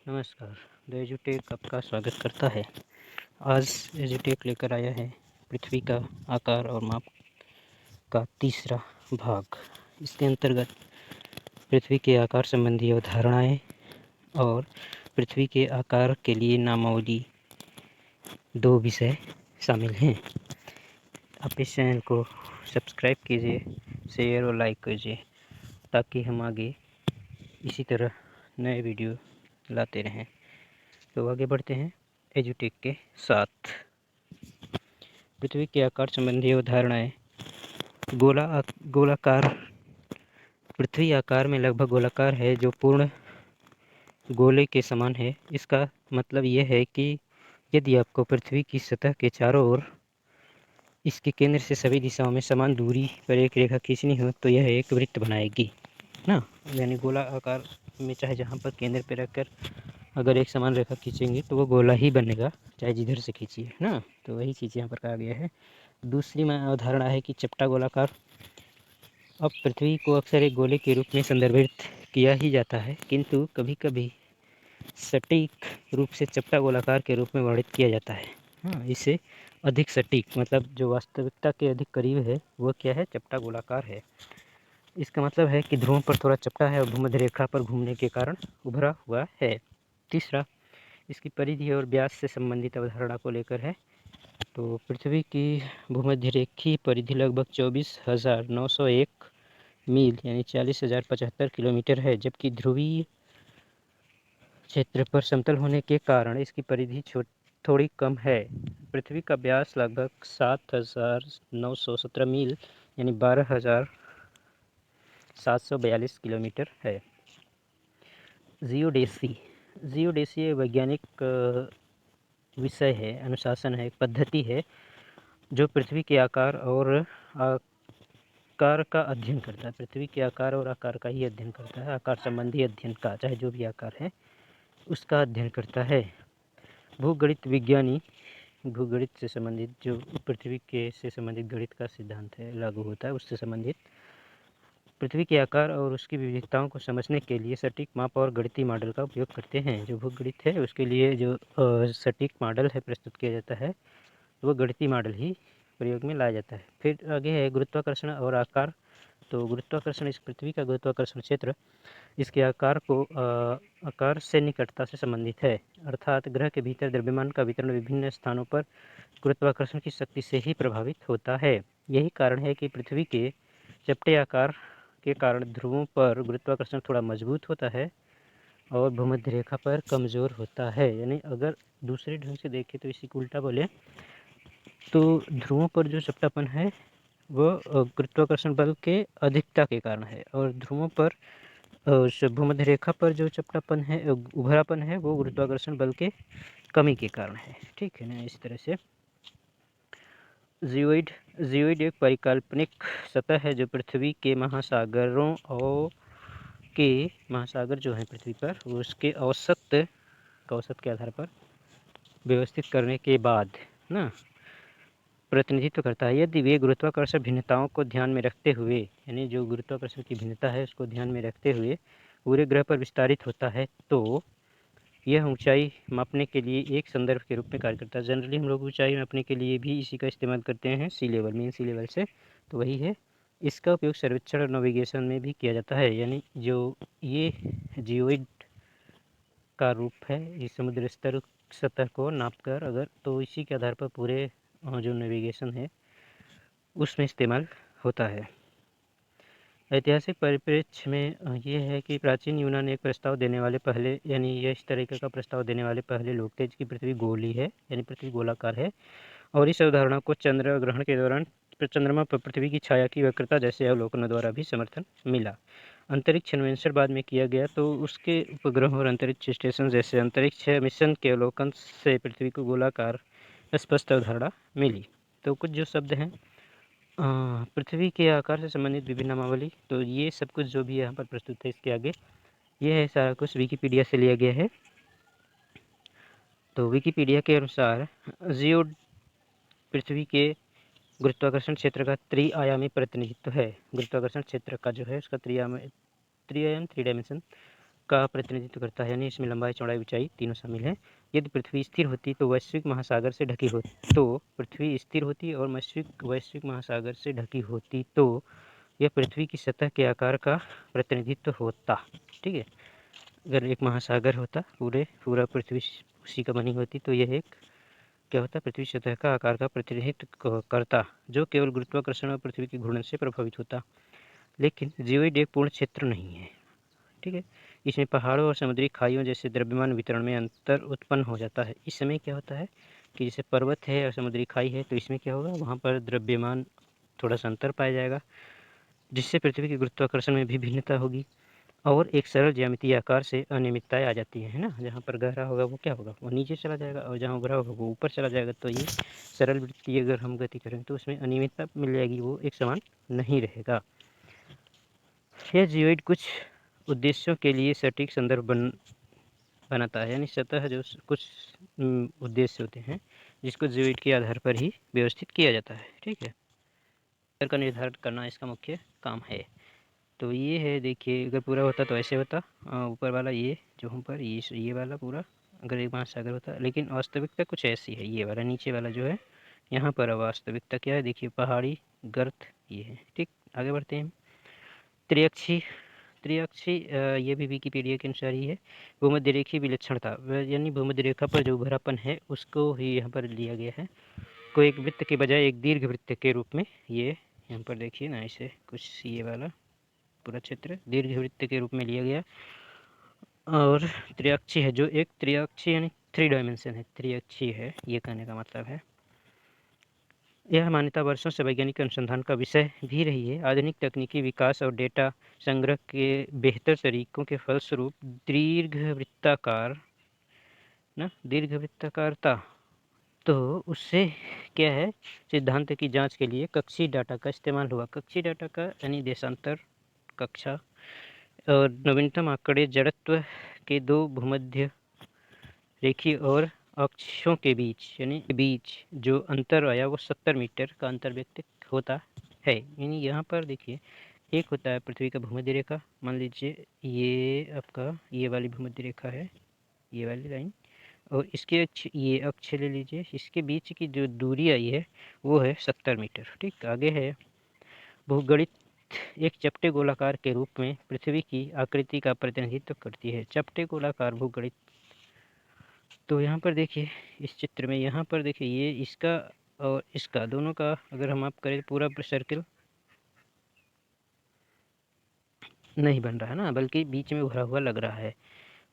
नमस्कार। द एजुटेक आपका स्वागत करता है। आज एजुटेक लेकर आया है पृथ्वी का आकार और माप का तीसरा भाग। इसके अंतर्गत पृथ्वी के आकार संबंधी अवधारणाएं और पृथ्वी के आकार के लिए नामावली 2 विषय शामिल हैं। आप इस चैनल को सब्सक्राइब कीजिए, शेयर और लाइक कीजिए ताकि हम आगे इसी तरह नए वीडियो लाते रहें। तो आगे बढ़ते हैं एजुटेक के साथ। पृथ्वी के आकार संबंधी अवधारणाएं। गोलाकार पृथ्वी आकार में लगभग गोलाकार है, जो पूर्ण गोले के समान है। इसका मतलब यह है कि यदि आपको पृथ्वी की सतह के चारों ओर इसके केंद्र से सभी दिशाओं में समान दूरी पर एक रेखा खींचनी हो तो यह एक वृत्त बनाएगी ना। यानी गोला आकार में चाहे जहाँ पर केंद्र पर रखकर अगर एक समान रेखा खींचेंगे तो वो गोला ही बनेगा, चाहे जिधर से खींचिए ना। तो वही चीज़ यहाँ पर कहा गया है। दूसरी अवधारणा है कि चपटा गोलाकार। अब पृथ्वी को अक्सर एक गोले के रूप में संदर्भित किया ही जाता है, किंतु कभी कभी सटीक रूप से चपटा गोलाकार के रूप में वर्णित किया जाता है। हाँ, इसे अधिक सटीक मतलब जो वास्तविकता के अधिक करीब है वो क्या है, चपटा गोलाकार है। इसका मतलब है कि ध्रुवों पर थोड़ा चपटा है और भूमध्य रेखा पर घूमने के कारण उभरा हुआ है। तीसरा, इसकी परिधि और व्यास से संबंधित अवधारणा को लेकर है। तो पृथ्वी की भूमध्य रेखीय परिधि लगभग 24,901 मील यानी 40,075 किलोमीटर है, जबकि ध्रुवीय क्षेत्र पर समतल होने के कारण इसकी परिधि थोड़ी कम है। पृथ्वी का व्यास लगभग 7,917 मील यानी 12,742 किलोमीटर है। जियोडेसी एक वैज्ञानिक विषय है, अनुशासन है, एक पद्धति है जो पृथ्वी के आकार और आकार का अध्ययन करता है। पृथ्वी के आकार और आकार का ही अध्ययन करता है, आकार संबंधी अध्ययन का, चाहे जो भी आकार है उसका अध्ययन करता है। भूगणित विज्ञानी भूगणित से संबंधित जो पृथ्वी के से संबंधित गणित का सिद्धांत है लागू होता है, उससे संबंधित पृथ्वी के आकार और उसकी विविधताओं को समझने के लिए सटीक माप और गणितीय मॉडल का उपयोग करते हैं। जो भूगणित है उसके लिए जो सटीक मॉडल है प्रस्तुत किया जाता है, वो गणितीय मॉडल ही प्रयोग में लाया जाता है। फिर आगे है गुरुत्वाकर्षण और आकार। तो गुरुत्वाकर्षण, इस पृथ्वी का गुरुत्वाकर्षण क्षेत्र इसके आकार से निकटता से संबंधित है, अर्थात ग्रह के भीतर द्रव्यमान का वितरण विभिन्न स्थानों पर गुरुत्वाकर्षण की शक्ति से ही प्रभावित होता है। यही कारण है कि पृथ्वी के चपटे आकार के कारण ध्रुवों पर गुरुत्वाकर्षण थोड़ा मजबूत होता है और भूमध्य रेखा पर कमज़ोर होता है। यानी अगर दूसरे ढंग से देखें तो इसी को उल्टा बोले तो ध्रुवों पर जो चपटापन है वो गुरुत्वाकर्षण बल के अधिकता के कारण है, और ध्रुवों पर भूमध्य रेखा पर जो चपटापन है, उभरापन है, वो गुरुत्वाकर्षण बल के कमी के कारण है। ठीक है ना। इस तरह से जियोइड एक परिकल्पनिक सतह है जो पृथ्वी के महासागरों और महासागर जो हैं पृथ्वी पर, उसके औसत के आधार पर व्यवस्थित करने के बाद ना प्रतिनिधित्व करता है। यदि वे गुरुत्वाकर्षण भिन्नताओं को ध्यान में रखते हुए, यानी जो गुरुत्वाकर्षण की भिन्नता है उसको ध्यान में रखते हुए पूरे ग्रह पर विस्तारित होता है, तो यह ऊंचाई मापने के लिए एक संदर्भ के रूप में कार्य करता है। जनरली हम लोग ऊंचाई मापने के लिए भी इसी का इस्तेमाल करते हैं, सी लेवल, मेन सी लेवल से, तो वही है। इसका उपयोग सर्वेक्षण और नेविगेशन में भी किया जाता है। यानी जो ये जियोइड का रूप है, ये समुद्र स्तर सतह को नापकर अगर, तो इसी के आधार पर पूरे जो नेविगेशन है उसमें इस्तेमाल होता है। ऐतिहासिक परिप्रेक्ष्य में ये है कि प्राचीन यूनान एक प्रस्ताव देने वाले पहले, यानी ये इस तरीके का प्रस्ताव देने वाले पहले लोग थे कि पृथ्वी गोली है, यानी पृथ्वी गोलाकार है, और इस अवधारणा को चंद्र ग्रहण के दौरान चंद्रमा पर पृथ्वी की छाया की वक्रता जैसे अवलोकनों द्वारा भी समर्थन मिला। अंतरिक्ष अन्वेषण बाद में किया गया, तो उसके उपग्रहों और अंतरिक्ष स्टेशन जैसे अंतरिक्ष मिशन के अवलोकन से पृथ्वी को गोलाकार स्पष्ट अवधारणा मिली। तो कुछ जो शब्द हैं पृथ्वी के आकार से संबंधित विभिन्न नामावली, तो ये सब कुछ जो भी यहाँ पर प्रस्तुत है इसके आगे, ये है सारा कुछ विकिपीडिया से लिया गया है। तो विकिपीडिया के अनुसार जियो पृथ्वी के गुरुत्वाकर्षण क्षेत्र का त्रिआयामी प्रतिनिधित्व है। गुरुत्वाकर्षण क्षेत्र का जो है उसका त्रिआयाम, थ्री डायमेंशन का प्रतिनिधित्व करता है, यानी इसमें लंबाई, चौड़ाई, ऊंचाई तीनों शामिल है। यदि पृथ्वी स्थिर होती तो वैश्विक महासागर से ढकी होती, तो पृथ्वी स्थिर होती और वैश्विक महासागर से ढकी होती तो यह पृथ्वी की सतह के आकार का प्रतिनिधित्व होता। ठीक है, अगर एक महासागर होता पूरा पृथ्वी उसी का बनी होती तो यह एक क्या होता, पृथ्वी सतह का आकार का प्रतिनिधित्व करता, जो केवल गुरुत्वाकर्षण और पृथ्वी के घूर्णन से प्रभावित होता। लेकिन जियोइड एक पूर्ण क्षेत्र नहीं है। ठीक है, इसमें पहाड़ों और समुद्री खाइयों जैसे द्रव्यमान वितरण में अंतर उत्पन्न हो जाता है। इस समय क्या होता है कि जैसे पर्वत है और समुद्री खाई है तो इसमें क्या होगा, वहाँ पर द्रव्यमान थोड़ा सा अंतर पाया जाएगा, जिससे पृथ्वी के गुरुत्वाकर्षण में भी भिन्नता होगी और एक सरल ज्यामितीय आकार से अनियमितताएं आ जाती है ना। जहाँ पर गहरा होगा वो क्या होगा, वो नीचे चला जाएगा और जहाँ उभरा होगा वो ऊपर चला जाएगा। तो ये सरल वृत्तीय अगर हम गति करें तो उसमें अनियमितता मिल जाएगी, वो एक समान नहीं रहेगा। यह जियोइड कुछ उद्देश्यों के लिए सटीक संदर्भ बनाता है, यानी सतह जो कुछ उद्देश्य होते हैं जिसको जियोइड के आधार पर ही व्यवस्थित किया जाता है। ठीक है, का निर्धारण करना इसका मुख्य काम है। तो ये है, देखिए अगर पूरा होता तो ऐसे होता, ऊपर वाला ये जो हम पर ये वाला पूरा अगर एक महासागर होता, लेकिन वास्तविकता कुछ ऐसी है। ये वाला नीचे वाला जो है यहाँ पर वास्तविकता क्या है, देखिए पहाड़ी गर्त ये है। ठीक, आगे बढ़ते हैं। त्रिअक्षी त्रिअक्षी ये भी विकिपीडिया के अनुसार ही है। भूमध्य रेखीय विलक्षणता, यानी भूमध्य रेखा पर जो उभरापन है उसको ही यहाँ पर लिया गया है। को एक वृत्त के बजाय एक दीर्घ वृत्त के रूप में, ये यहाँ पर देखिए ना, इसे कुछ ये वाला पूरा क्षेत्र दीर्घ वृत्त के रूप में लिया गया। और त्रिअक्षी है, जो एक त्रिअक्षी यानी 3 डायमेंशन है, त्रिअक्षी है, ये कहने का मतलब है। यह मान्यता वर्षों से वैज्ञानिक अनुसंधान का विषय भी रही है। आधुनिक तकनीकी विकास और डेटा संग्रह के बेहतर तरीकों के फलस्वरूप दीर्घवृत्ताकारता, तो उससे क्या है, सिद्धांत की जांच के लिए कक्षीय डाटा का इस्तेमाल हुआ। कक्षीय डाटा का यानी देशांतर कक्षा और नवीनतम आंकड़े जड़त्व के दो भूमध्य रेखीय और अक्षों के बीच जो अंतर आया वो 70 मीटर का अंतर व्यक्त होता है। यानी यहाँ पर देखिए, एक होता है पृथ्वी का भूमध्य रेखा, मान लीजिए ये आपका ये वाली भूमध्य रेखा है, ये वाली लाइन, और इसके अक्ष ये अक्ष ले लीजिए, इसके बीच की जो दूरी आई है वो है 70 मीटर। ठीक, आगे है भूगणित एक चपटे गोलाकार के रूप में पृथ्वी की आकृति का प्रतिनिधित्व करती है। चपटे गोलाकार भूगणित, तो यहाँ पर देखिए इस चित्र में, यहाँ पर देखिए ये इसका और इसका दोनों का अगर हम आप करें पूरा सर्किल नहीं बन रहा है ना, बल्कि बीच में उभरा हुआ लग रहा है।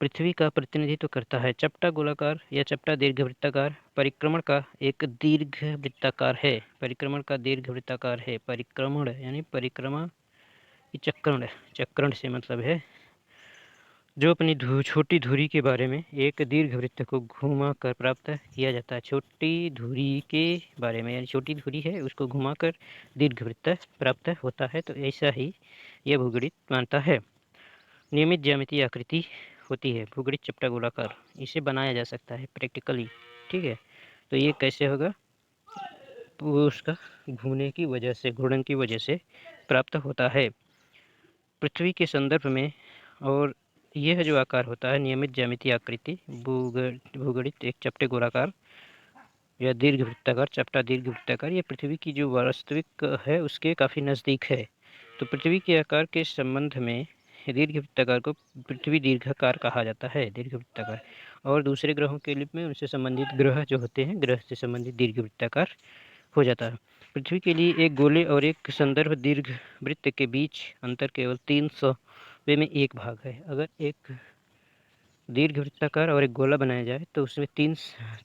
पृथ्वी का प्रतिनिधित्व करता है चपटा गोलाकार या चपटा दीर्घवृत्ताकार परिक्रमण का एक दीर्घवृत्ताकार है। परिक्रमण का दीर्घवृत्ताकार है। परिक्रमण यानी परिक्रमा की चक्रण से मतलब है जो अपनी छोटी धुरी के बारे में एक दीर्घवृत्त को घुमाकर प्राप्त किया जाता है। छोटी धुरी के बारे में, यानी छोटी धुरी है उसको घुमाकर दीर्घवृत्त प्राप्त होता है। तो ऐसा ही यह भूगणित मानता है। नियमित ज्यामितीय आकृति होती है भूगणित चपटा गोलाकार, इसे बनाया जा सकता है प्रैक्टिकली। ठीक है, तो ये कैसे होगा, उसका घूर्णन की वजह से प्राप्त होता है पृथ्वी के संदर्भ में। और यह जो आकार होता है नियमित ज्यामितीय आकृति भूगणित एक चपटे गोलाकार या दीर्घवृत्ताकार, चपटा दीर्घवृत्ताकार, ये पृथ्वी की जो वास्तविक है उसके काफ़ी नज़दीक है। तो पृथ्वी के आकार के संबंध में दीर्घवृत्ताकार को पृथ्वी दीर्घाकार कहा जाता है, दीर्घवृत्ताकार। और दूसरे ग्रहों के लिए में उनसे संबंधित ग्रह जो होते हैं, ग्रह से संबंधित दीर्घवृत्ताकार हो जाता है। पृथ्वी के लिए एक गोले और एक संदर्भ दीर्घवृत्त के बीच अंतर केवल 300वें में एक भाग है। अगर एक दीर्घवृत्ताकार और एक गोला बनाया जाए तो उसमें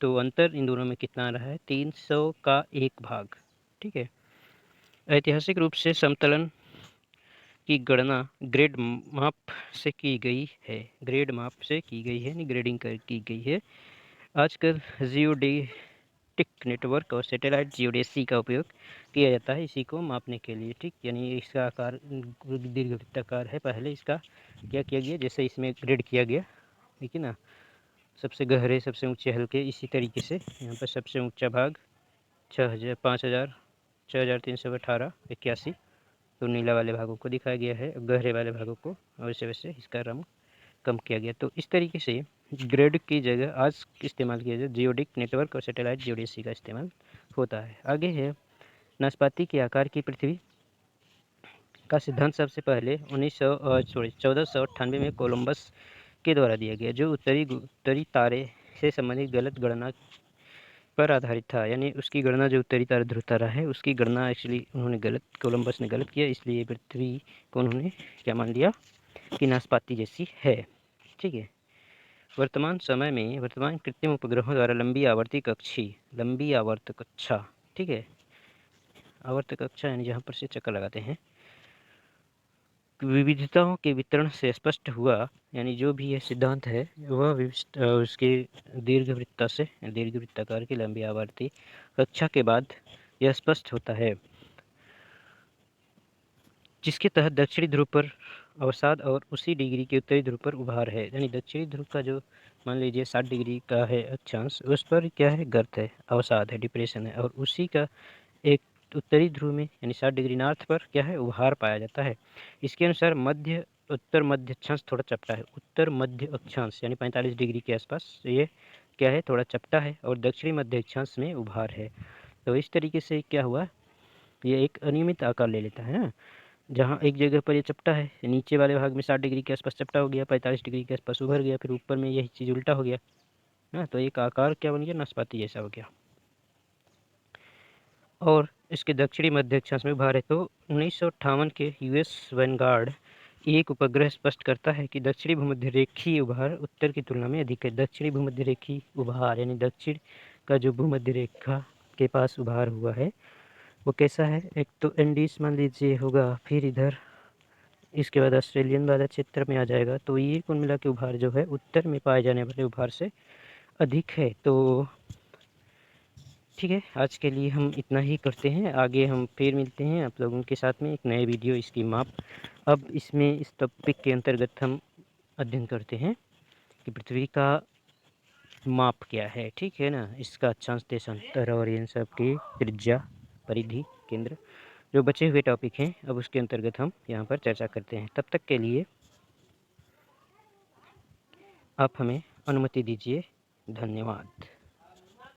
तो अंतर इन दोनों में कितना आ रहा है, 300 का एक भाग। ठीक है, ऐतिहासिक रूप से समतलन की गणना ग्रेड माप से की गई है। ग्रेड माप से की गई है, यानी ग्रेडिंग की गई है। आजकल जियोडेटिक नेटवर्क और सैटेलाइट जियोडेसी का उपयोग किया जाता है इसी को मापने के लिए। ठीक, यानी इसका आकार दीर्घवृत्ताकार है। पहले इसका क्या किया गया, जैसे इसमें ग्रेड किया गया, ठीक है ना, सबसे गहरे सबसे ऊंचे हल्के, इसी तरीके से यहाँ पर सबसे ऊंचा भाग 6000 5000 6318 81, तो नीला वाले भागों को दिखाया गया है, गहरे वाले भागों को, और वैसे वैसे इसका रंग कम किया गया। तो इस तरीके से ग्रिड की जगह आज इस्तेमाल किया जाए जियोडिक नेटवर्क और सैटेलाइट जियोडेसी का इस्तेमाल होता है। आगे है नाशपाती के आकार की पृथ्वी का सिद्धांत सबसे पहले 1498 में कोलंबस के द्वारा दिया गया, जो उत्तरी तारे से संबंधित गलत गणना पर आधारित था। यानी उसकी गणना जो उत्तरी तारा ध्रुव तारा है उसकी गणना एक्चुअली कोलंबस ने गलत किया, इसलिए पृथ्वी को उन्होंने क्या मान लिया कि नाशपाती जैसी है। ठीक है। वर्तमान समय में वर्तमान कृत्रिम उपग्रहों द्वारा लंबी आवर्त कक्षा, ठीक है, आवर्त कक्षा यानी जहाँ पर से चक्कर लगाते हैं, विविधताओं के वितरण से स्पष्ट हुआ, यानी जो भी यह सिद्धांत है वह उसके दीर्घवृत्ताकार की लंबी आवर्ती कक्षा के बाद यह स्पष्ट होता है, जिसके तहत दक्षिणी ध्रुव पर अवसाद और उसी डिग्री के उत्तरी ध्रुव पर उभार है। यानी दक्षिणी ध्रुव का जो मान लीजिए 60 डिग्री का है अक्षांश, उस पर क्या है, गर्त है, अवसाद है, डिप्रेशन है, और उसी का एक उत्तरी ध्रुव में यानी 60 डिग्री नॉर्थ पर क्या है, उभार पाया जाता है। इसके अनुसार उत्तर मध्य अक्षांश थोड़ा चपटा है, उत्तर मध्य अक्षांश यानी 45 डिग्री के आसपास ये क्या है, थोड़ा चपटा है, और दक्षिणी मध्य अक्षांश में उभार है। तो इस तरीके से क्या हुआ, ये एक अनियमित आकार ले लेता है ना, जहाँ एक जगह पर ये चपटा है, नीचे वाले भाग में 60 डिग्री के आसपास चपटा हो गया, 45 डिग्री के आसपास उभर गया, फिर ऊपर में यही चीज़ उल्टा हो गया ना, तो एक आकार क्या बन गया, नाशपाती जैसा हो गया। और इसके दक्षिणी मध्य अक्षांश में उभार है। तो 1958 के यूएस वैनगार्ड एक उपग्रह स्पष्ट करता है कि दक्षिणी भूमध्य रेखीय उभार उत्तर की तुलना में अधिक है। दक्षिणी भूमध्य रेखीय उभार यानी दक्षिण का जो भूमध्य रेखा के पास उभार हुआ है वो कैसा है, एक तो एंडीज मान लीजिए होगा, फिर इधर इसके बाद ऑस्ट्रेलियन वाला क्षेत्र में आ जाएगा। तो ये कुल मिला के उभार जो है उत्तर में पाए जाने वाले उभार से अधिक है। तो ठीक है, आज के लिए हम इतना ही करते हैं, आगे हम फिर मिलते हैं आप लोगों के साथ में एक नए वीडियो इसकी माप। अब इसमें इस टॉपिक के अंतर्गत हम अध्ययन करते हैं कि पृथ्वी का माप क्या है, ठीक है ना, इसका अक्षांश देशांतर और इन सब की त्रिज्या, परिधि, केंद्र, जो बचे हुए टॉपिक हैं अब उसके अंतर्गत हम यहाँ पर चर्चा करते हैं। तब तक के लिए आप हमें अनुमति दीजिए। धन्यवाद।